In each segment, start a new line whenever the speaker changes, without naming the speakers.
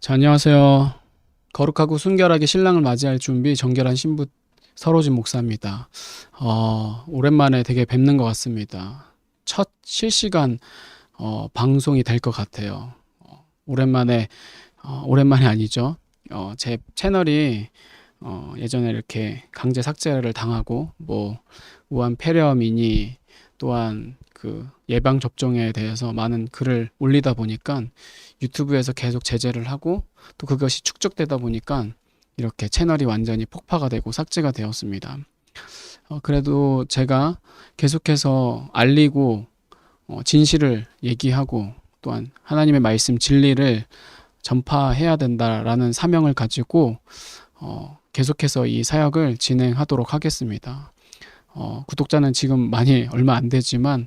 자, 안녕하세요. 거룩하고 순결하게 신랑을 맞이할 준비 정결한 신부 서로진 목사입니다. 오랜만에 되게 뵙는 것 같습니다. 첫 실시간 방송이 될 것 같아요. 오랜만에 아니죠. 제 채널이 예전에 이렇게 강제 삭제를 당하고 뭐 우한 폐렴이니 또한 그 예방 접종에 대해서 많은 글을 올리다 보니까 유튜브에서 계속 제재를 하고 또 그것이 축적되다 보니까 이렇게 채널이 완전히 폭파가 되고 삭제가 되었습니다. 그래도 제가 계속해서 알리고 진실을 얘기하고 또한 하나님의 말씀 진리를 전파해야 된다라는 사명을 가지고 계속해서 이 사역을 진행하도록 하겠습니다. 구독자는 지금 많이 얼마 안 되지만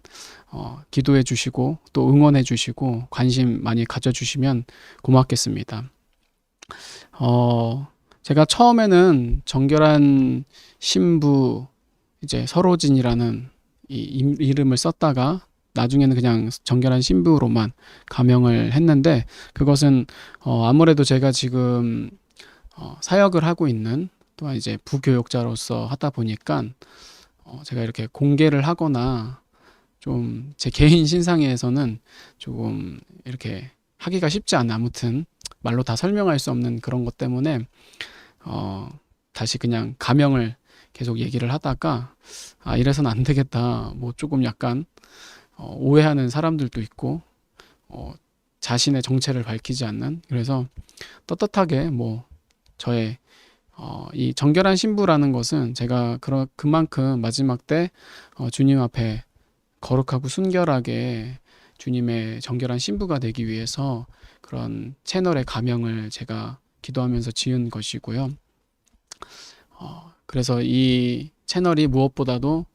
기도해 주시고 또 응원해 주시고 관심 많이 가져주시면 고맙겠습니다. 제가 처음에는 정결한 신부 이제 서로진이라는 이 이름을 썼다가 나중에는 그냥 정결한 신부로만 가명을 했는데 그것은 아무래도 제가 지금 사역을 하고 있는 또한 이제 부교육자로서 하다 보니까 제가 이렇게 공개를 하거나 좀 제 개인 신상에서는 조금 이렇게 하기가 쉽지 않아. 아무튼 말로 다 설명할 수 없는 그런 것 때문에 다시 그냥 가명을 계속 얘기를 하다가 이래선 안 되겠다. 뭐 조금 약간 오해하는 사람들도 있고 자신의 정체를 밝히지 않는 그래서 떳떳하게 뭐 저의 이 정결한 신부라는 것은 제가 그만큼 마지막 때 주님 앞에 거룩하고 순결하게 주님의 정결한 신부가 되기 위해서 그런 채널의 가명을 제가 기도하면서 지은 것이고요. 그래서 이 채널이 무엇보다도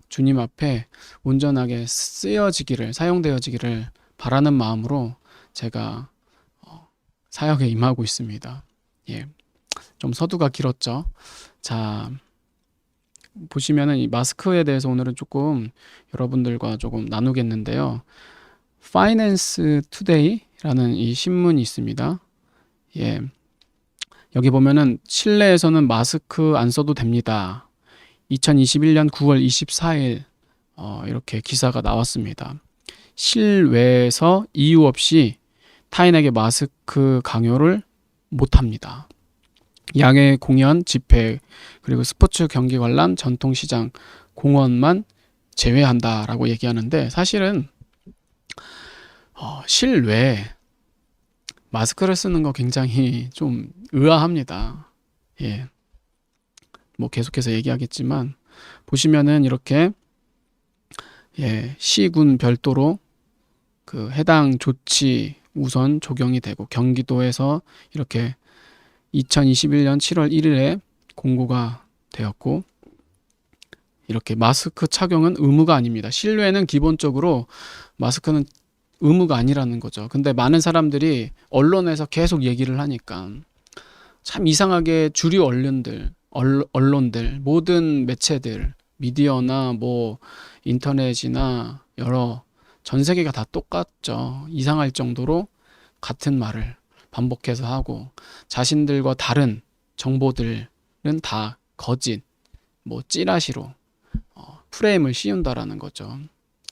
주님 앞에 온전하게 사용되어지기를 바라는 마음으로 제가 사역에 임하고 있습니다. 예. 좀 서두가 길었죠. 자, 보시면은 이 마스크에 대해서 오늘은 조금 여러분들과 조금 나누겠는데요. 파이낸스 투데이라는 이 신문이 있습니다. 예. 여기 보면은 실내에서는 마스크 안 써도 됩니다. 2021년 9월 24일 이렇게 기사가 나왔습니다. 실외에서 이유 없이 타인에게 마스크 강요를 못 합니다. 야외 공연, 집회, 그리고 스포츠 경기 관람, 전통시장, 공원만 제외한다라고 얘기하는데 사실은 실외에 마스크를 쓰는 거 굉장히 좀 의아합니다. 예, 뭐 계속해서 얘기하겠지만 보시면은 이렇게 시군 별도로 그 해당 조치 우선 적용이 되고 경기도에서 이렇게 2021년 7월 1일에 공고가 되었고 이렇게 마스크 착용은 의무가 아닙니다. 실외는 기본적으로 마스크는 의무가 아니라는 거죠. 근데 많은 사람들이 언론에서 계속 얘기를 하니까 참 이상하게 주류 언론들, 모든 매체들, 미디어나 뭐 인터넷이나 여러 전 세계가 다 똑같죠. 이상할 정도로 같은 말을 반복해서 하고 자신들과 다른 정보들은 다 거짓, 뭐 찌라시로 프레임을 씌운다라는 거죠.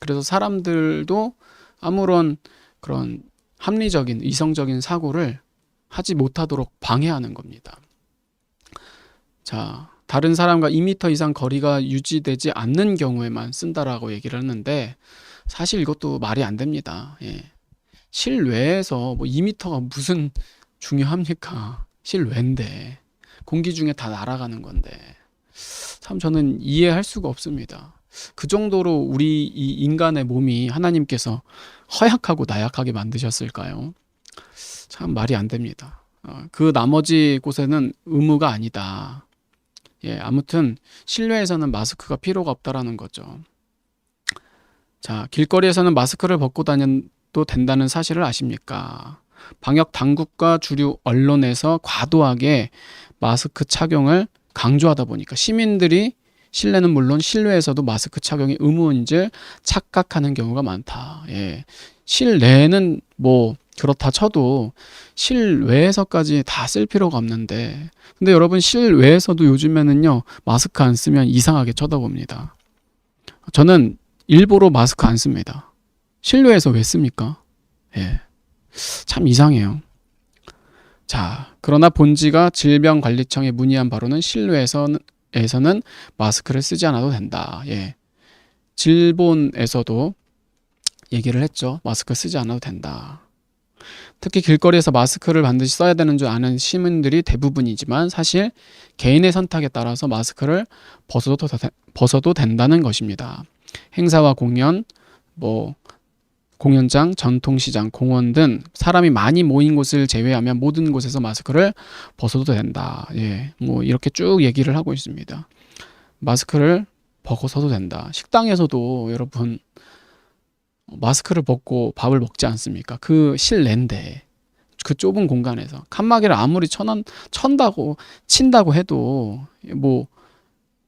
그래서 사람들도 아무런 그런 합리적인 이성적인 사고를 하지 못하도록 방해하는 겁니다. 자, 다른 사람과 2m 이상 거리가 유지되지 않는 경우에만 쓴다라고 얘기를 하는데 사실 이것도 말이 안 됩니다. 예. 실외에서 뭐 2m가 무슨 중요합니까? 실외인데 공기 중에 다 날아가는 건데 참 저는 이해할 수가 없습니다. 그 정도로 우리 이 인간의 몸이 하나님께서 허약하고 나약하게 만드셨을까요? 참 말이 안 됩니다. 그 나머지 곳에는 의무가 아니다. 예, 아무튼 실내에서는 마스크가 필요가 없다라는 거죠. 자, 길거리에서는 마스크를 벗고 다녀도 된다는 사실을 아십니까? 방역 당국과 주류 언론에서 과도하게 마스크 착용을 강조하다 보니까 시민들이 실내는 물론 실외에서도 마스크 착용이 의무인 줄 착각하는 경우가 많다. 예. 실내에는 뭐 그렇다 쳐도 실외에서까지 다 쓸 필요가 없는데, 근데 여러분 실외에서도 요즘에는요 마스크 안 쓰면 이상하게 쳐다봅니다. 저는 일부러 마스크 안 씁니다. 실외에서 왜 씁니까? 예, 참 이상해요. 자, 그러나 본지가 질병관리청에 문의한 바로는 실외에서는 마스크를 쓰지 않아도 된다. 예, 질본에서도 얘기를 했죠. 마스크 쓰지 않아도 된다. 특히 길거리에서 마스크를 반드시 써야 되는 줄 아는 시민들이 대부분이지만 사실 개인의 선택에 따라서 마스크를 벗어도 된다는 것입니다. 행사와 공연, 뭐 공연장, 전통시장, 공원 등 사람이 많이 모인 곳을 제외하면 모든 곳에서 마스크를 벗어도 된다. 예, 뭐 이렇게 쭉 얘기를 하고 있습니다. 마스크를 벗어도 된다. 식당에서도 여러분 마스크를 벗고 밥을 먹지 않습니까? 그 실내인데 그 좁은 공간에서 칸막이를 아무리 친다고 해도 뭐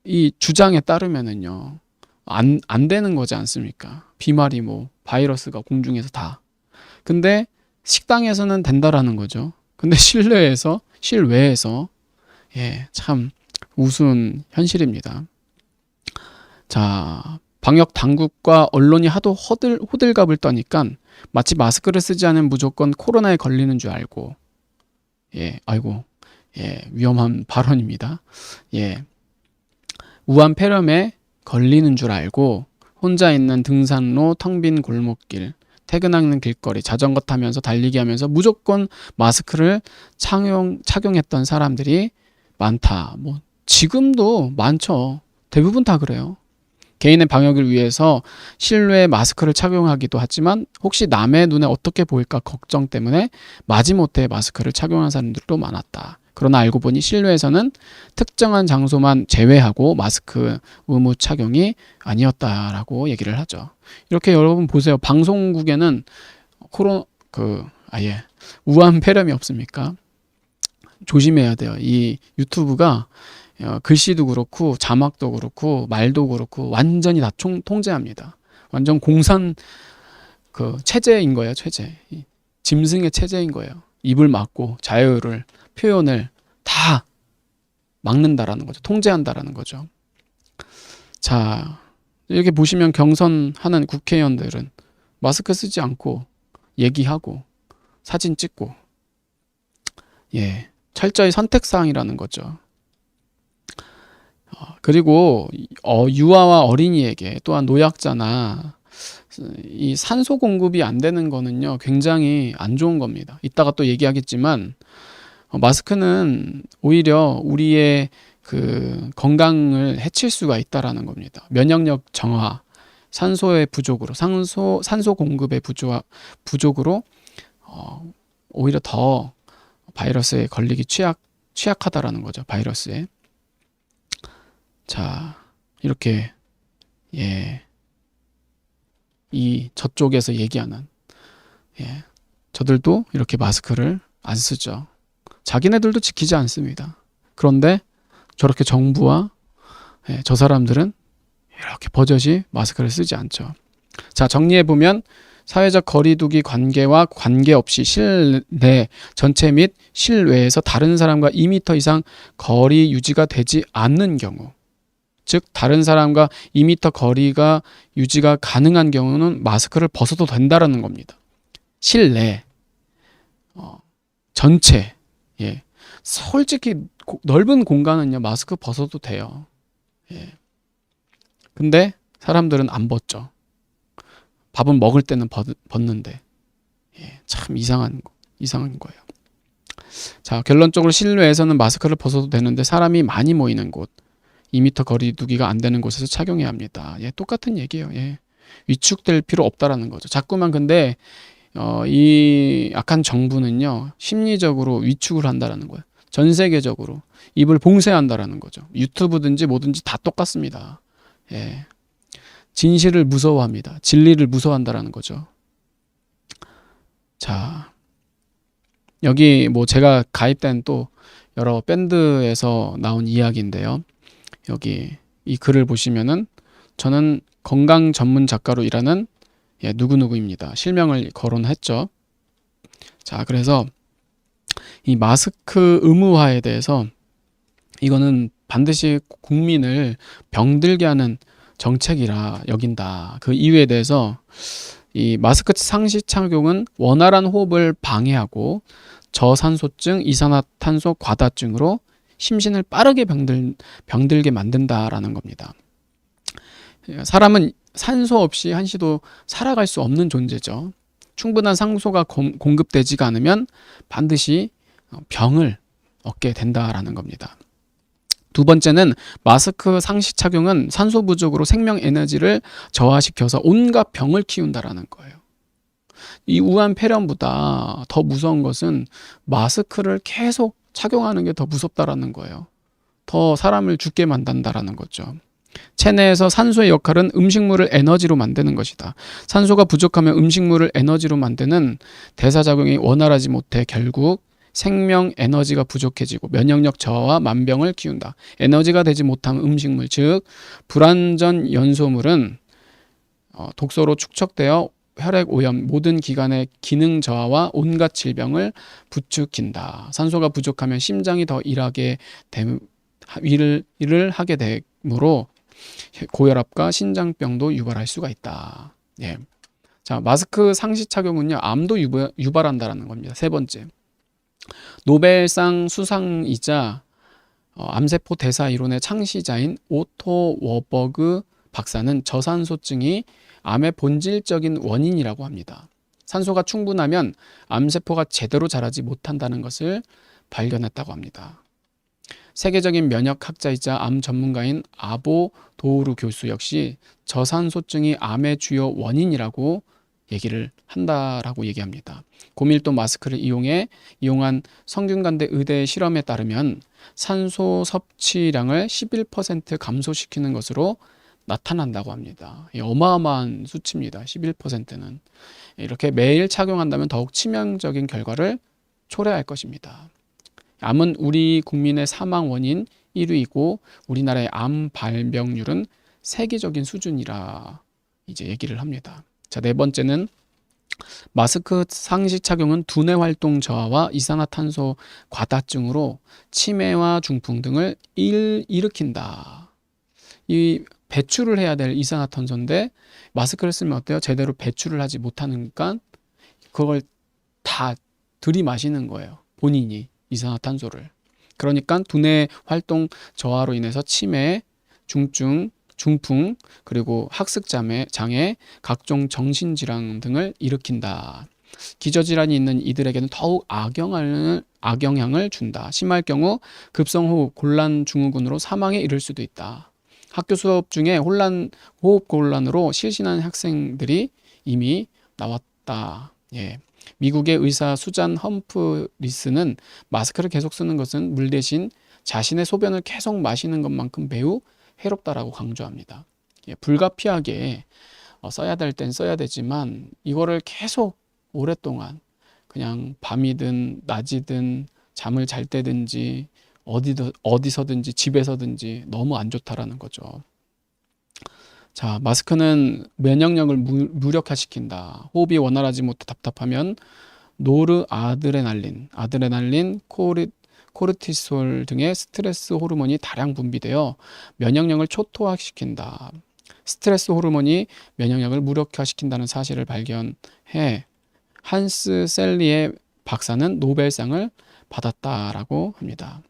이 주장에 따르면은요 안 되는 거지 않습니까? 비말이 뭐 바이러스가 공중에서 다. 근데 식당에서는 된다라는 거죠. 근데 실외에서 예, 참 우스운 현실입니다. 자, 방역 당국과 언론이 하도 호들갑을 떠니까 마치 마스크를 쓰지 않으면 무조건 코로나에 걸리는 줄 알고, 예, 아이고, 예, 위험한 발언입니다. 예, 우한 폐렴에 걸리는 줄 알고 혼자 있는 등산로, 텅 빈 골목길, 퇴근하는 길거리, 자전거 타면서 달리기 하면서 무조건 마스크를 착용했던 사람들이 많다. 뭐 지금도 많죠. 대부분 다 그래요. 개인의 방역을 위해서 실외에 마스크를 착용하기도 하지만 혹시 남의 눈에 어떻게 보일까 걱정 때문에 마지못해 마스크를 착용한 사람들도 많았다. 그러나 알고 보니 실외에서는 특정한 장소만 제외하고 마스크 의무 착용이 아니었다라고 얘기를 하죠. 이렇게 여러분 보세요. 방송국에는 우한 폐렴이 없습니까? 조심해야 돼요. 이 유튜브가 글씨도 그렇고 자막도 그렇고 말도 그렇고 완전히 다 통제합니다. 완전 공산 체제인 거예요. 체제. 짐승의 체제인 거예요. 입을 막고 자유를 표현을 다 막는다라는 거죠. 통제한다라는 거죠. 자, 이렇게 보시면 경선하는 국회의원들은 마스크 쓰지 않고 얘기하고 사진 찍고, 예, 철저히 선택사항이라는 거죠. 그리고 유아와 어린이에게 또한 노약자나 이 산소 공급이 안 되는 거는요 굉장히 안 좋은 겁니다. 이따가 또 얘기하겠지만 마스크는 오히려 우리의 그 건강을 해칠 수가 있다라는 겁니다. 면역력 정화, 산소의 부족으로 산소 공급의 부족으로 오히려 더 바이러스에 걸리기 취약하다라는 거죠. 바이러스에. 자, 이렇게 예, 이 저쪽에서 얘기하는 예, 저들도 이렇게 마스크를 안 쓰죠. 자기네들도 지키지 않습니다. 그런데 저렇게 정부와 저 사람들은 이렇게 버젓이 마스크를 쓰지 않죠. 자, 정리해보면 사회적 거리두기 관계와 관계없이 실내 전체 및 실외에서 다른 사람과 2m 이상 거리 유지가 되지 않는 경우, 즉 다른 사람과 2m 거리가 유지가 가능한 경우는 마스크를 벗어도 된다라는 겁니다. 실내 전체, 예, 솔직히 넓은 공간은요 마스크 벗어도 돼요. 예. 근데 사람들은 안 벗죠. 밥은 먹을 때는 벗는데, 예, 참 이상한 거예요. 자, 결론적으로 실내에서는 마스크를 벗어도 되는데 사람이 많이 모이는 곳, 2m 거리두기가 안 되는 곳에서 착용해야 합니다. 예, 똑같은 얘기예요. 예. 위축될 필요 없다라는 거죠. 자꾸만 근데 이 악한 정부는요 심리적으로 위축을 한다라는 거예요. 전 세계적으로 입을 봉쇄한다라는 거죠. 유튜브든지 뭐든지 다 똑같습니다. 예. 진실을 무서워합니다. 진리를 무서워한다라는 거죠. 자, 여기 뭐 제가 가입된 또 여러 밴드에서 나온 이야기인데요. 여기 이 글을 보시면은 저는 건강 전문 작가로 일하는 누구누구입니다. 실명을 거론했죠. 자, 그래서 이 마스크 의무화에 대해서 이거는 반드시 국민을 병들게 하는 정책이라 여긴다. 그 이유에 대해서 이 마스크 상시 착용은 원활한 호흡을 방해하고 저산소증, 이산화탄소 과다증으로 심신을 빠르게 병들게 만든다라는 겁니다. 사람은 산소 없이 한시도 살아갈 수 없는 존재죠. 충분한 산소가 공급되지가 않으면 반드시 병을 얻게 된다라는 겁니다. 두 번째는 마스크 상시 착용은 산소 부족으로 생명 에너지를 저하시켜서 온갖 병을 키운다라는 거예요. 이 우한 폐렴보다 더 무서운 것은 마스크를 계속 착용하는 게 더 무섭다라는 거예요. 더 사람을 죽게 만든다라는 거죠. 체내에서 산소의 역할은 음식물을 에너지로 만드는 것이다. 산소가 부족하면 음식물을 에너지로 만드는 대사작용이 원활하지 못해 결국 생명 에너지가 부족해지고 면역력 저하와 만병을 키운다. 에너지가 되지 못한 음식물, 즉 불완전 연소물은 독소로 축적되어 혈액 오염, 모든 기관의 기능 저하와 온갖 질병을 부추긴다. 산소가 부족하면 심장이 더 일을 하게 되므로 고혈압과 신장병도 유발할 수가 있다. 예. 자, 마스크 상시 착용은요, 암도 유발한다라는 겁니다. 세 번째. 노벨상 수상이자 암세포 대사 이론의 창시자인 오토 워버그 박사는 저산소증이 암의 본질적인 원인이라고 합니다. 산소가 충분하면 암세포가 제대로 자라지 못한다는 것을 발견했다고 합니다. 세계적인 면역학자이자 암 전문가인 아보 도우루 교수 역시 저산소증이 암의 주요 원인이라고 얘기를 한다라고 얘기합니다. 고밀도 마스크를 이용한 성균관대 의대 실험에 따르면 산소 섭취량을 11% 감소시키는 것으로 나타난다고 합니다. 어마어마한 수치입니다. 11%는. 이렇게 매일 착용한다면 더욱 치명적인 결과를 초래할 것입니다. 암은 우리 국민의 사망 원인 1위이고 우리나라의 암 발병률은 세계적인 수준이라 이제 얘기를 합니다. 자, 네 번째는 마스크 상시 착용은 두뇌 활동 저하와 이산화탄소 과다증으로 치매와 중풍 등을 일으킨다. 이 배출을 해야 될 이산화탄소인데 마스크를 쓰면 어때요? 제대로 배출을 하지 못하니까 그걸 다 들이마시는 거예요. 본인이 이산화탄소를. 그러니까 두뇌 활동 저하로 인해서 치매, 중증, 중풍, 그리고 학습장애, 각종 정신질환 등을 일으킨다. 기저질환이 있는 이들에게는 더욱 악영향을 준다. 심할 경우 급성호흡, 곤란 증후군으로 사망에 이를 수도 있다. 학교 수업 중에 호흡 곤란으로 실신한 학생들이 이미 나왔다. 예. 미국의 의사 수잔 험프리스는 마스크를 계속 쓰는 것은 물 대신 자신의 소변을 계속 마시는 것만큼 매우 해롭다라고 강조합니다. 예, 불가피하게 써야 될 땐 써야 되지만 이거를 계속 오랫동안 그냥 밤이든 낮이든 잠을 잘 때든지 어디서든지 집에서든지 너무 안 좋다라는 거죠. 자, 마스크는 면역력을 무력화시킨다. 호흡이 원활하지 못해 답답하면 노르아드레날린, 코르티솔 등의 스트레스 호르몬이 다량 분비되어 면역력을 초토화시킨다. 스트레스 호르몬이 면역력을 무력화시킨다는 사실을 발견해 한스 셀리에 박사는 노벨상을 받았다라고 합니다.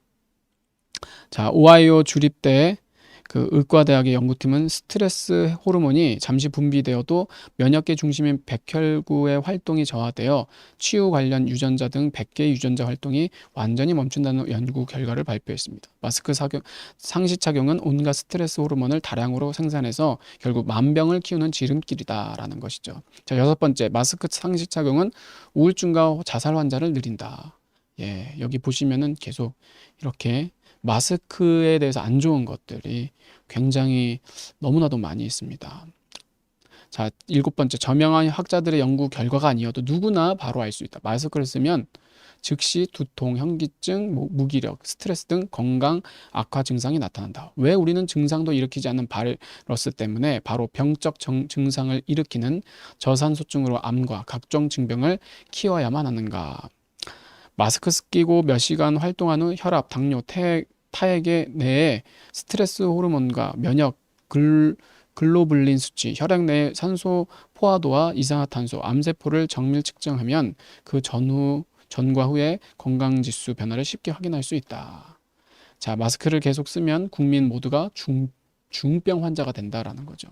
자, 오하이오 주립대 그 의과대학의 연구팀은 스트레스 호르몬이 잠시 분비되어도 면역계 중심인 백혈구의 활동이 저하되어 치유 관련 유전자 등 100개의 유전자 활동이 완전히 멈춘다는 연구 결과를 발표했습니다. 마스크 상시 착용은 온갖 스트레스 호르몬을 다량으로 생산해서 결국 만병을 키우는 지름길이다라는 것이죠. 자, 여섯 번째, 마스크 상시 착용은 우울증과 자살 환자를 늘린다. 예, 여기 보시면은 계속 이렇게 마스크에 대해서 안 좋은 것들이 굉장히 너무나도 많이 있습니다. 자, 일곱 번째, 저명한 학자들의 연구 결과가 아니어도 누구나 바로 알 수 있다. 마스크를 쓰면 즉시 두통, 현기증, 무기력, 스트레스 등 건강 악화 증상이 나타난다. 왜 우리는 증상도 일으키지 않는 바이러스 때문에 바로 병적 증상을 일으키는 저산소증으로 암과 각종 증병을 키워야만 하는가? 마스크 끼고 몇 시간 활동한 후 혈압, 당뇨, 타액의 내에 스트레스 호르몬과 면역, 글로불린 수치, 혈액 내 산소 포화도와 이산화탄소, 암세포를 정밀 측정하면 그 전과 후의 건강지수 변화를 쉽게 확인할 수 있다. 자, 마스크를 계속 쓰면 국민 모두가 중병 환자가 된다라는 거죠.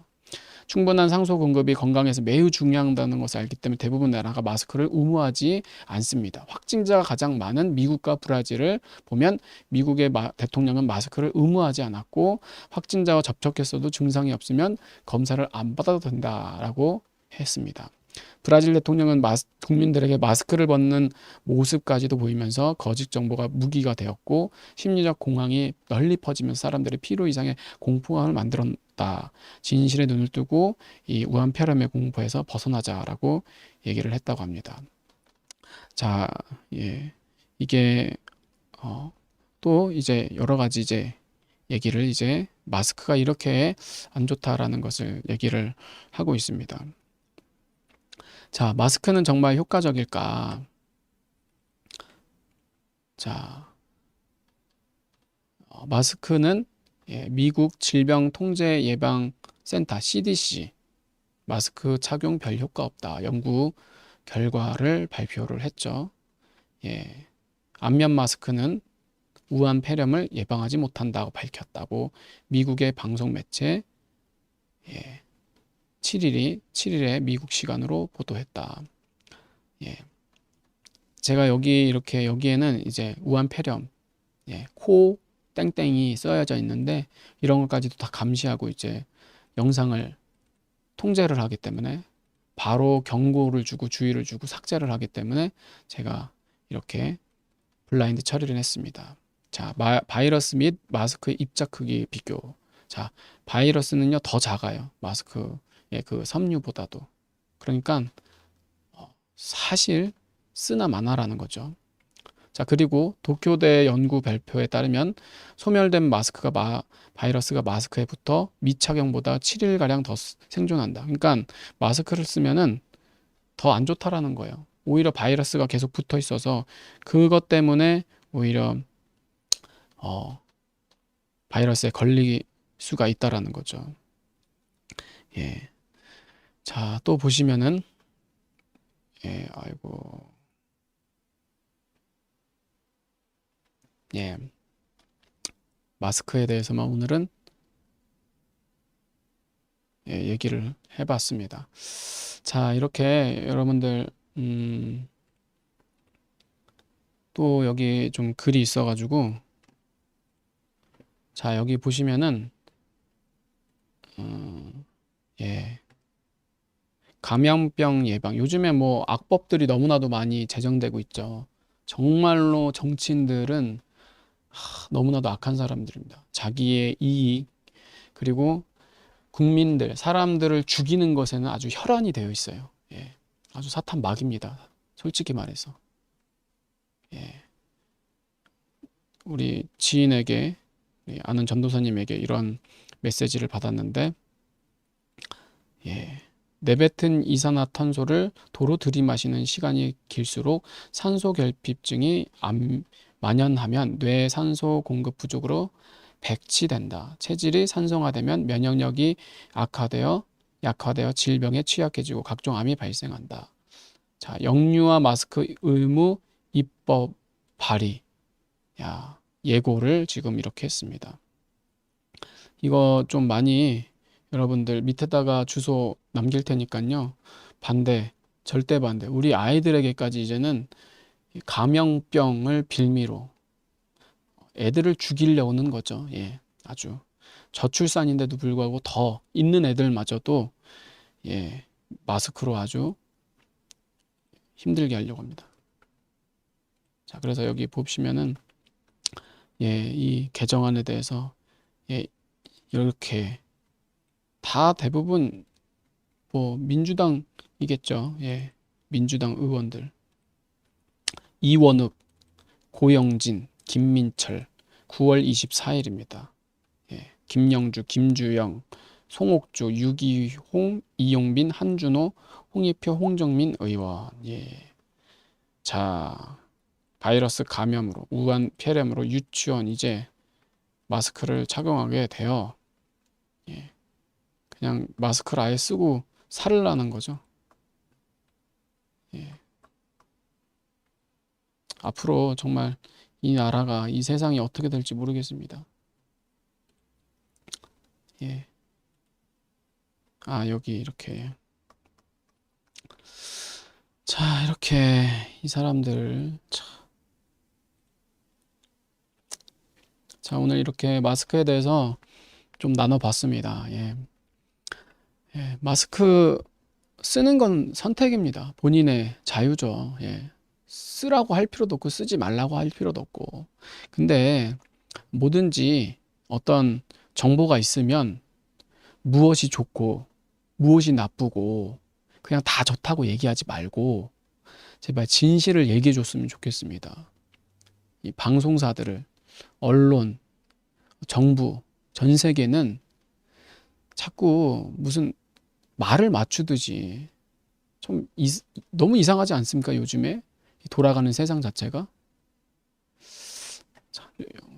충분한 상소 공급이 건강에서 매우 중요하다는 것을 알기 때문에 대부분 나라가 마스크를 의무화하지 않습니다. 확진자가 가장 많은 미국과 브라질을 보면 미국의 대통령은 마스크를 의무화하지 않았고 확진자와 접촉했어도 증상이 없으면 검사를 안 받아도 된다라고 했습니다. 브라질 대통령은 국민들에게 마스크를 벗는 모습까지도 보이면서 거짓 정보가 무기가 되었고 심리적 공황이 널리 퍼지면서 사람들의 필요 이상의 공포감을 만들었다. 진실에 눈을 뜨고 이 우한 폐렴의 공포에서 벗어나자라고 얘기를 했다고 합니다. 자, 예, 이게 또 이제 여러 가지 이제 얘기를 이제 마스크가 이렇게 안 좋다라는 것을 얘기를 하고 있습니다. 자, 마스크는 정말 효과적일까? 자, 마스크는 미국 질병통제예방센터 CDC 마스크 착용 별 효과 없다. 연구 결과를 발표를 했죠. 예, 안면 마스크는 우한 폐렴을 예방하지 못한다고 밝혔다고 미국의 방송 매체 7일에 미국 시간으로 보도했다. 예. 제가 여기에는 이제 우한 폐렴, 코 땡땡이 써여져 있는데 이런 것까지도 다 감시하고 이제 영상을 통제를 하기 때문에 바로 경고를 주고 주의를 주고 삭제를 하기 때문에 제가 이렇게 블라인드 처리를 했습니다. 자, 바이러스 및 마스크의 입자 크기 비교. 자, 바이러스는요 더 작아요. 마스크의 그 섬유보다도. 그러니까 사실 쓰나 마나라는 거죠. 자, 그리고 도쿄대 연구 발표에 따르면 소멸된 바이러스가 마스크에 붙어 미착용보다 7일가량 더 생존한다. 그러니까 마스크를 쓰면은 더 안 좋다라는 거예요. 오히려 바이러스가 계속 붙어 있어서 그것 때문에 오히려 바이러스에 걸릴 수가 있다라는 거죠. 예. 자, 또 보시면은 아이고. 예. 마스크에 대해서만 오늘은 얘기를 해봤습니다. 자, 이렇게 여러분들 또 여기 좀 글이 있어가지고 자, 여기 보시면은 감염병 예방 요즘에 뭐 악법들이 너무나도 많이 제정되고 있죠. 정말로 정치인들은 너무나도 악한 사람들입니다. 자기의 이익 그리고 국민들, 사람들을 죽이는 것에는 아주 혈안이 되어 있어요. 아주 사탄막입니다. 솔직히 말해서. 우리 지인에게, 아는 전도사님에게 이런 메시지를 받았는데, 내뱉은 이산화탄소를 도로 들이마시는 시간이 길수록 산소 결핍증이 만연하면 뇌 산소 공급 부족으로 백치된다. 체질이 산성화되면 면역력이 약화되어 질병에 취약해지고 각종 암이 발생한다. 자, 역류와 마스크 의무 입법 발의. 예고를 지금 이렇게 했습니다. 이거 좀 많이 여러분들 밑에다가 주소 남길 테니까요. 절대 반대. 우리 아이들에게까지 이제는 감염병을 빌미로 애들을 죽이려는 거죠. 아주 저출산인데도 불구하고 더 있는 애들마저도 마스크로 아주 힘들게 하려고 합니다. 자, 그래서 여기 보시면은 이 개정안에 대해서 이렇게 다 대부분 뭐 민주당이겠죠. 민주당 의원들 이원읍 고영진, 김민철 9월 24일입니다. 예, 김영주, 김주영, 송옥주, 유기홍, 이용빈, 한준호, 홍익표, 홍정민 의원. 예. 자, 바이러스 감염으로 우한 폐렴으로 유치원 이제 마스크를 착용하게 되어 예, 그냥 마스크를 아예 쓰고 살을 나는 거죠. 예. 앞으로 정말 이 나라가 이 세상이 어떻게 될지 모르겠습니다. 예. 아, 여기 이렇게. 자, 이렇게 이 사람들. 자, 오늘 이렇게 마스크에 대해서 좀 나눠봤습니다. 예. 예, 마스크 쓰는 건 선택입니다. 본인의 자유죠. 예. 쓰라고 할 필요도 없고 쓰지 말라고 할 필요도 없고. 근데 뭐든지 어떤 정보가 있으면 무엇이 좋고 무엇이 나쁘고 그냥 다 좋다고 얘기하지 말고 제발 진실을 얘기해 줬으면 좋겠습니다. 이 방송사들을, 언론, 정부, 전 세계는 자꾸 무슨 말을 맞추듯이 좀 너무 이상하지 않습니까? 요즘에 돌아가는 세상 자체가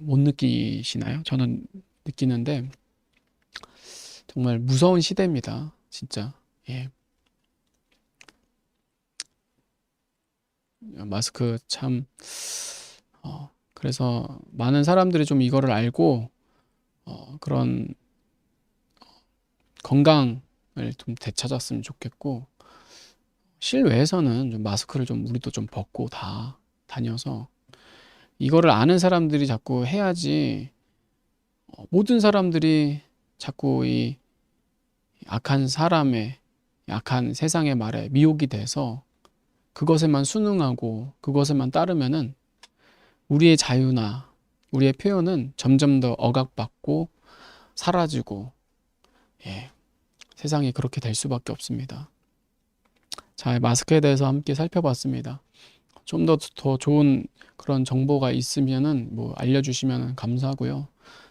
못 느끼시나요? 저는 느끼는데 정말 무서운 시대입니다. 진짜. 예. 마스크 참 그래서 많은 사람들이 좀 이거를 알고 그런 건강을 좀 되찾았으면 좋겠고 실외에서는 좀 마스크를 좀 우리도 좀 벗고 다 다녀서 이거를 아는 사람들이 자꾸 해야지 모든 사람들이 자꾸 이 악한 사람의 악한 세상의 말에 미혹이 돼서 그것에만 순응하고 그것에만 따르면은 우리의 자유나 우리의 표현은 점점 더 억압받고 사라지고 예, 세상이 그렇게 될 수밖에 없습니다. 자, 마스크에 대해서 함께 살펴봤습니다. 좀 더 좋은 그런 정보가 있으면은 뭐 알려주시면 감사하고요.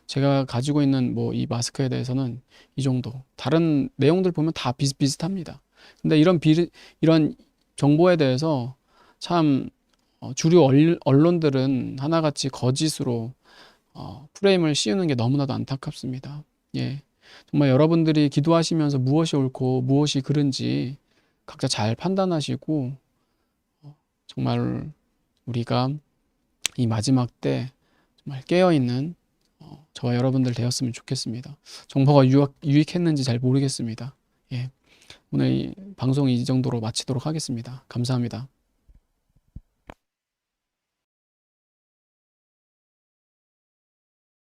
제가 가지고 있는 뭐 이 마스크에 대해서는 이 정도. 다른 내용들 보면 다 비슷비슷합니다. 근데 이런 정보에 대해서 참 주류 언론들은 하나같이 거짓으로 프레임을 씌우는 게 너무나도 안타깝습니다. 예. 정말 여러분들이 기도하시면서 무엇이 옳고 무엇이 그른지 각자 잘 판단하시고 정말 우리가 이 마지막 때 정말 깨어있는 저와 여러분들 되었으면 좋겠습니다. 정보가 유익했는지 잘 모르겠습니다. 예. 오늘 이 방송 이 정도로 마치도록 하겠습니다. 감사합니다.